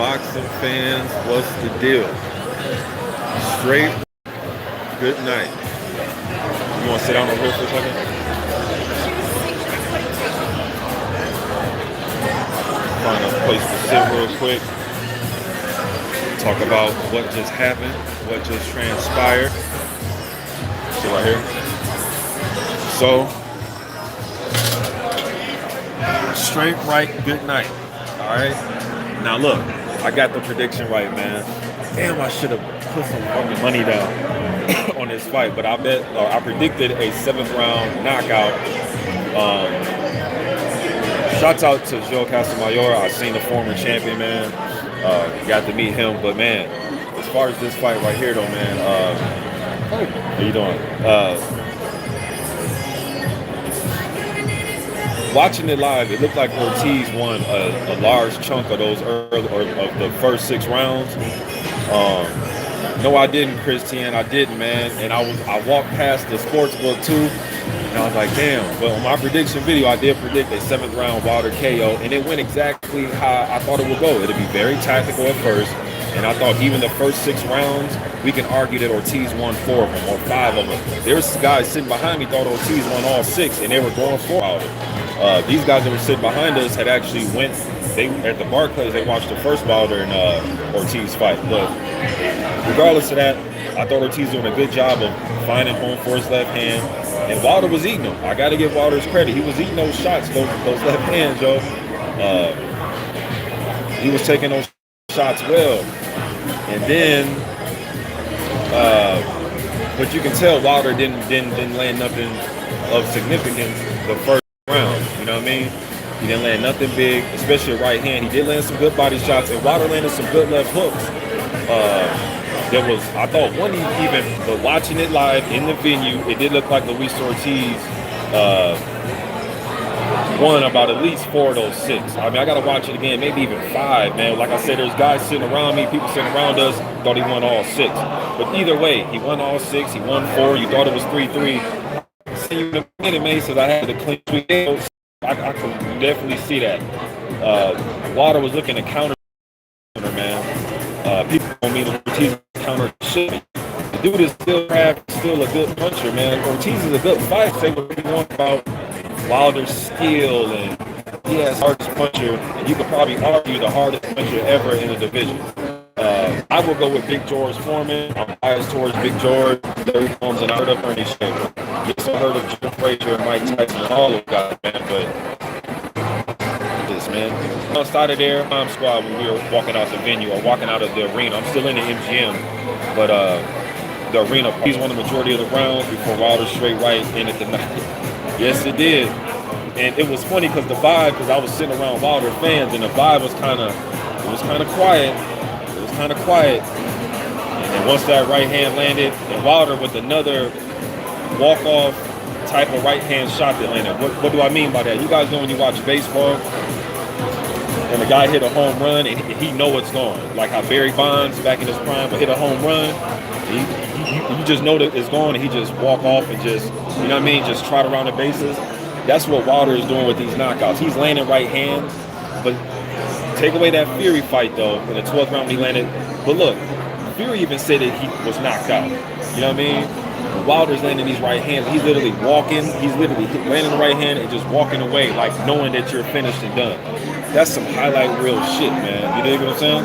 boxing fans, what's the deal? Straight good night. You want to sit down over here for a second? Find a place to sit real quick. Talk about what just happened, what just transpired. Sit right here. So, straight right, good night. All right. Now look, I got the prediction right, man. Damn, I should have put some fucking money down on this fight, but I predicted a 7th round knockout. Shouts out to Joe Casamayor. I seen the former champion, man. Got to meet him, but man, as far as this fight right here, though, man. How you doing? Watching it live, it looked like Ortiz won a large chunk of those early or of the first 6 rounds. No, I didn't, Christian. I didn't, man. And I walked past the sports book too, and I was like, damn. But on my prediction video, I did predict a 7th round Wilder KO, and it went exactly how I thought it would go. It'd be very tactical at first, and I thought even the first 6 rounds, we can argue that Ortiz won 4 of them or 5 of them. There's guys sitting behind me thought Ortiz won all 6, and they were going for Wilder. These guys that were sitting behind us had actually at the Barclays, they watched the first Wilder and Ortiz fight. But regardless of that, I thought Ortiz doing a good job of finding home for his left hand. And Wilder was eating them. I got to give Wilder's credit. He was eating those shots, those left hands, yo. He was taking those shots well. And then, but you can tell Wilder didn't land nothing of significance the first round. You know what I mean? He didn't land nothing big, especially right hand. He did land some good body shots, and Wilder landed some good left hooks. I thought one even, but watching it live in the venue, it did look like Luis Ortiz won about at least 4 of those 6. I mean, I got to watch it again, maybe even 5, man. Like I said, there's guys sitting around me, people sitting around us, thought he won all 6. But either way, he won all 6, he won 4, you thought it was 3-3. See you in a minute, man, says I had to clinch with I can definitely see that. Wilder was looking to counter, man. People don't mean Ortiz counter shit. The dude is still a good puncher, man. Ortiz is a good fighter. Say what you want about Wilder's skill, and he has hardest puncher, and you could probably argue the hardest puncher ever in the division. I will go with Big George Foreman. I'm biased towards Big George, Larry Holmes, and I heard of Ernie Schaefer. Yes, I heard of Jim Frazier and Mike Tyson and all those guys, man, but this, man. Outside of their squad when we were walking out the venue or walking out of the arena. I'm still in the MGM, but the arena, he's won the majority of the rounds before Wilder straight right ended the night. Yes, it did. And it was funny because the vibe, because I was sitting around Wilder fans, and the vibe was kind of quiet. It was kind of quiet. And once that right hand landed, and Wilder with another walk-off type of right-hand shot that landed. What do I mean by that? You guys know when you watch baseball, and the guy hit a home run, and he know it's going. Like how Barry Bonds, back in his prime, would hit a home run. You just know that it's going, and he just walk off and just, you know what I mean, just trot around the bases. That's what Wilder is doing with these knockouts. He's landing right hands, but take away that Fury fight, though, in the 12th round he landed. But look, Fury even said that he was knocked out. You know what I mean? Wilder's landing these right hands. He's literally walking. He's literally landing the right hand and just walking away, like knowing that you're finished and done. That's some highlight reel shit, man. You dig what I'm saying?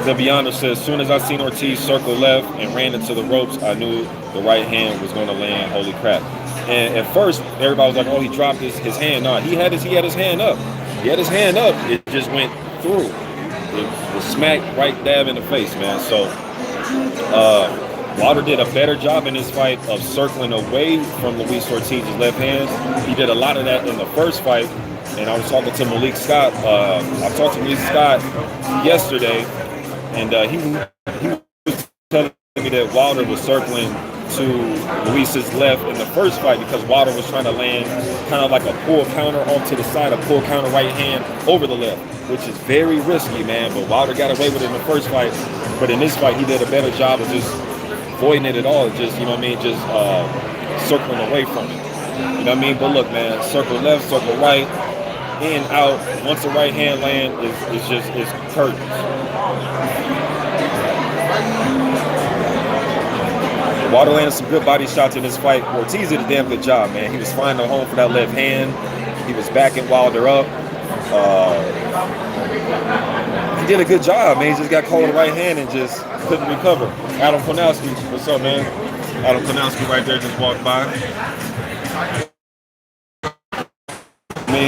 The Beyonder says, as soon as I seen Ortiz circle left and ran into the ropes, I knew the right hand was going to land. Holy crap. And at first, everybody was like, oh, he dropped his hand. No, he had his hand up. He had his hand up. It just went through. It was smacked right dab in the face, man. So Wilder did a better job in this fight of circling away from Luis Ortiz's left hand. He did a lot of that in the first fight. And I was talking to Malik Scott. I talked to Malik Scott yesterday, and he was telling me that Wilder was circling to Luis's left in the first fight because Wilder was trying to land kind of like a pull counter off to the side, a pull counter right hand over the left, which is very risky, man. But Wilder got away with it in the first fight. But in this fight, he did a better job of just avoiding it at all. Just, you know what I mean, just circling away from it. You know what I mean? But look, man, circle left, circle right. in, out. Once the right hand land is curtains. Wilder landed some good body shots in this fight. Ortiz did a damn good job, man. He was finding a home for that left hand. He was backing Wilder up. He did a good job, man. He just got caught with the right hand and just couldn't recover. Adam Konowski, what's up, man? Adam Konowski right there just walked by.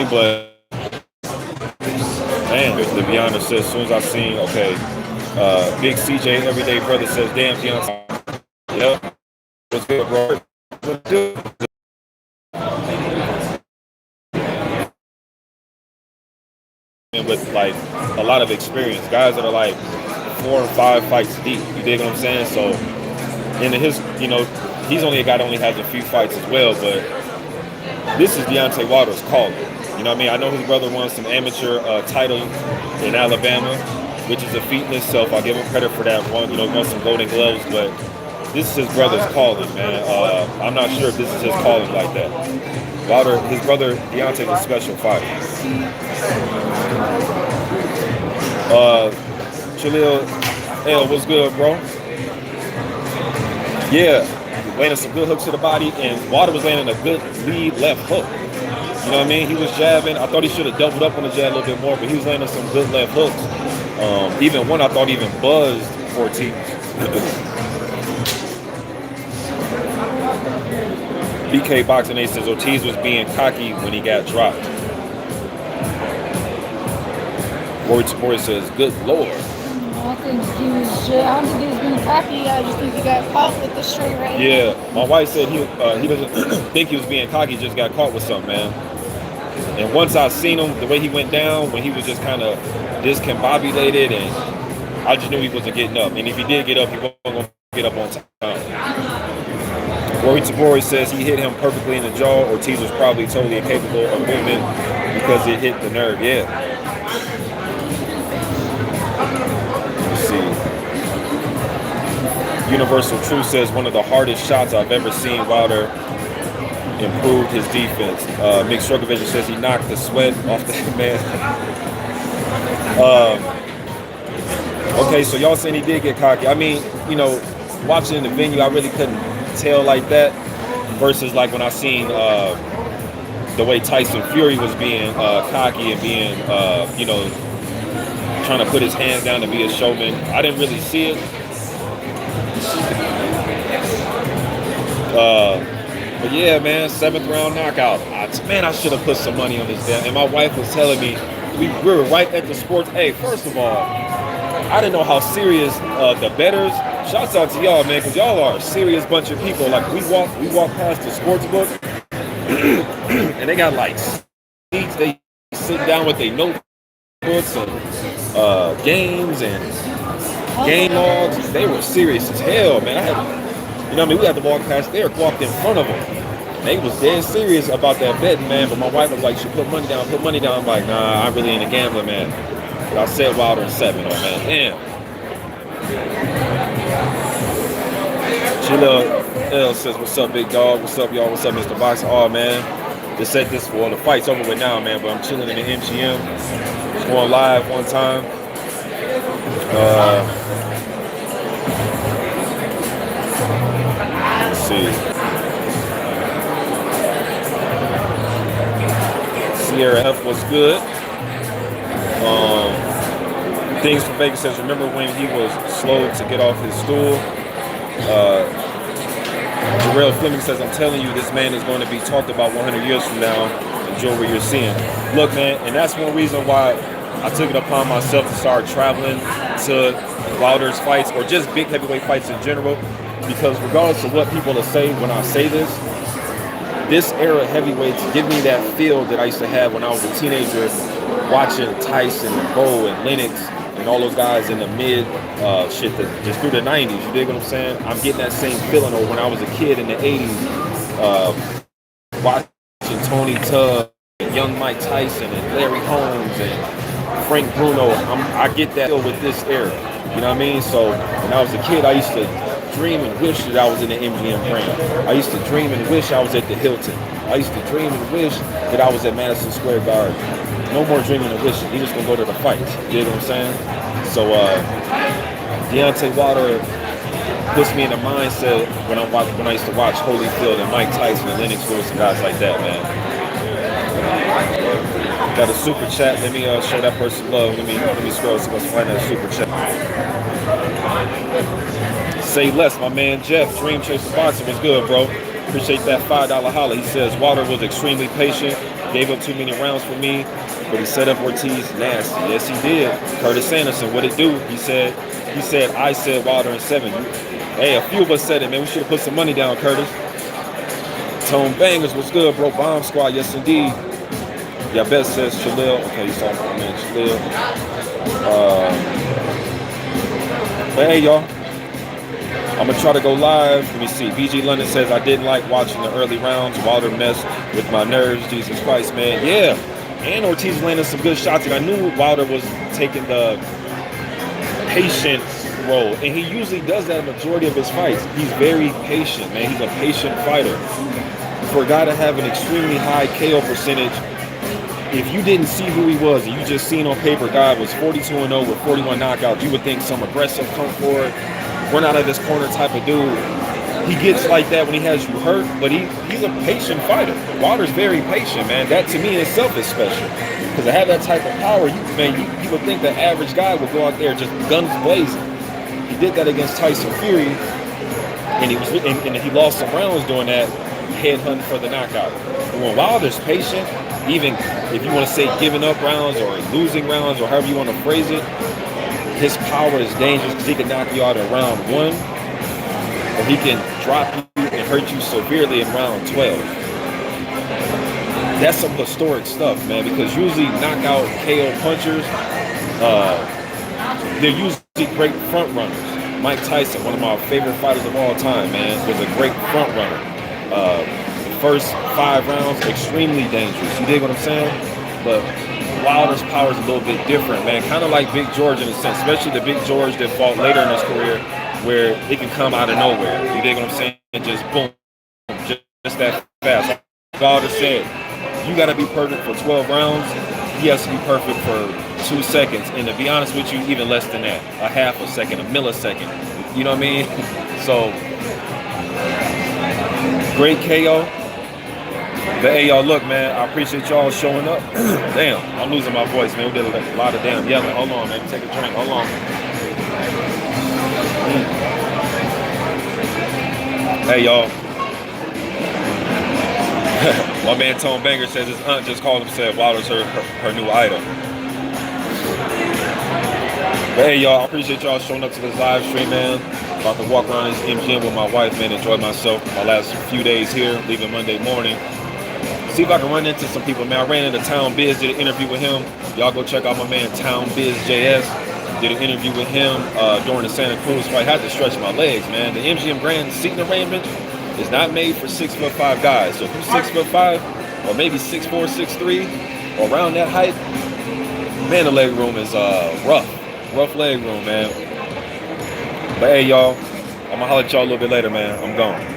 But man, the Beyonder says, as soon as I seen, okay, Big CJ Everyday Brother says, damn, Beyonce. Yep. What's good, bro? What's good? With like a lot of experience, guys that are like 4 or 5 fights deep. You dig what I'm saying? So, in his, he's only a guy that only has a few fights as well, but this is Deontay Wilder's calling. You know what I mean? I know his brother won some amateur title in Alabama, which is a feat in itself. I'll give him credit for that one. Won some Golden Gloves, but this is his brother's calling, man. I'm not sure if this is his calling like that. Wilder, his brother Deontay's a special fighter. Jaleel L, what's good, bro? Yeah, landing some good hooks to the body, and Wilder was landing a good lead left hook. You know what I mean? He was jabbing. I thought he should have doubled up on the jab a little bit more, but he was landing some good left hooks. Even one I thought even buzzed Ortiz. BK Boxing Ace says Ortiz was being cocky when he got dropped. Rory says, good Lord. I don't think he was being cocky. I just think he got caught with the straight right. Yeah, my wife said he doesn't think he was being cocky, just got caught with something, man. And once I seen him, the way he went down, when he was just kind of discombobulated, and I just knew he wasn't getting up. And if he did get up, he wasn't going to get up on time. Rory says he hit him perfectly in the jaw. Ortiz was probably totally incapable of movement because it hit the nerve. Yeah. Let's see. Universal Truth says one of the hardest shots I've ever seen. Wilder improved his defense. Mick Strugovic says he knocked the sweat off the man. Okay, so y'all saying he did get cocky. I mean, watching in the venue, I really couldn't tell like that versus like when I seen the way Tyson Fury was being cocky and being trying to put his hands down to be a showman. I didn't really see it. But yeah, man, 7th round knockout. I should have put some money on this damn. And my wife was telling me we were right at the sports. Hey, first of all, I didn't know how serious the bettors. Shouts out to y'all, man, because y'all are a serious bunch of people. Like we walk past the sports book, and they got like seats. They sit down with their notebooks and games and game logs. They were serious as hell, man. We had to walk past there, walked in front of them. They was dead serious about that betting, man. But my wife was like, "She put money down." I'm like, "Nah, I'm really into gambling, man." But I said Wilder in 7, man. Damn. Sheila L says, "What's up, big dog? What's up, y'all? What's up, Mr. Boxer?" Oh, man. Just said this for the fight's over with now, man. But I'm chilling in the MGM. Just going live one time. Let's see. Sierra F was good. Things from Vegas says, remember when he was slow to get off his stool? Jarrell Fleming says, I'm telling you, this man is going to be talked about 100 years from now. Enjoy what you're seeing. Look, man, and that's one reason why I took it upon myself to start traveling to Wilder's fights or just big heavyweight fights in general. Because regardless of what people will say when I say this era of heavyweights give me that feel that I used to have when I was a teenager watching Tyson and Bo and Lennox and all those guys in the mid shit that just through the 90s. You dig what I'm saying? I'm getting that same feeling. Or when I was a kid in the 80s, watching Tony Tubb and young Mike Tyson and Larry Holmes and Frank Bruno. I get that feel with this era. You know what I mean? So when I was a kid, I used to dream and wish that I was in the MGM brand. I used to dream and wish I was at the Hilton. I used to dream and wish that I was at Madison Square Garden. No more dreaming and wishing. He just gonna go to the fights. You know what I'm saying? So Deontay Wilder puts me in the mindset when I used to watch Holyfield and Mike Tyson and Lennox Lewis and guys like that, man. Got a super chat. Let me show that person love. Let me scroll so let's find that super chat. Say less, my man Jeff. Dream Chaser Boxing was good, bro. Appreciate that $5 holla. He says Wilder was extremely patient. Gave up too many rounds for me, but he set up Ortiz nasty. Yes, he did. Curtis Anderson, what it do? He said, I said Wilder in 7. Hey, a few of us said it, man. We should have put some money down, Curtis. Tone Bangers, what's good, bro? Bomb Squad, yes, indeed. Yeah, best says Chalil. Okay, you saw my man Chalil. But hey, y'all. I'm going to try to go live. Let me see. BG London says, I didn't like watching the early rounds. Wilder messed with my nerves. Jesus Christ, man. Yeah. And Ortiz landed some good shots. And I knew Wilder was taking the patient role. And he usually does that in the majority of his fights. He's very patient, man. He's a patient fighter. For a guy to have an extremely high KO percentage, if you didn't see who he was and you just seen on paper, guy was 42-0 with 41 knockouts, you would think some aggressive, come forward, run out of this corner type of dude. He gets like that when he has you hurt, but he's a patient fighter. Wilder's very patient, man. That to me in itself is special. Because to have that type of power, you would think the average guy would go out there just guns blazing. He did that against Tyson Fury, and he lost some rounds doing that, headhunting for the knockout. But when Wilder's patient, even if you want to say giving up rounds or losing rounds or however you want to phrase it, his power is dangerous because he can knock you out in round 1, or he can drop you and hurt you severely in round 12. That's some historic stuff, man, because usually knockout KO punchers, they're usually great front runners. Mike Tyson, one of my favorite fighters of all time, man, was a great front runner. The first 5 rounds, extremely dangerous. You dig what I'm saying? But Wilder's power is a little bit different, man. Kind of like Big George in a sense, especially the Big George that fought later in his career, where it can come out of nowhere. You dig what I'm saying? And just boom, just that fast. Like Wilder said, you got to be perfect for 12 rounds. He has to be perfect for 2 seconds. And to be honest with you, even less than that, a half a second, a millisecond. You know what I mean? So, great KO. But hey, y'all, look, man, I appreciate y'all showing up. Damn, I'm losing my voice, man. We did a lot of damn yelling. Hold on, man. Take a drink. Hold on. Hey, y'all. My man Tone Banger says his aunt just called him and said Wilder's her new idol. But hey, y'all, I appreciate y'all showing up to this live stream, man. About to walk around this MGM with my wife, man. Enjoy myself my last few days here, leaving Monday morning. See if I can run into some people, man. I ran into Town Biz, did an interview with him. Y'all go check out my man Town Biz JS. Did an interview with him during the Santa Cruz fight. Had to stretch my legs, man. The MGM Grand seating arrangement is not made for 6'5" guys. So if you're 6'5", or maybe 6'4", 6'3", or around that height, man, the leg room is rough leg room, man. But hey, y'all, I'm gonna holler at y'all a little bit later, man. I'm gone.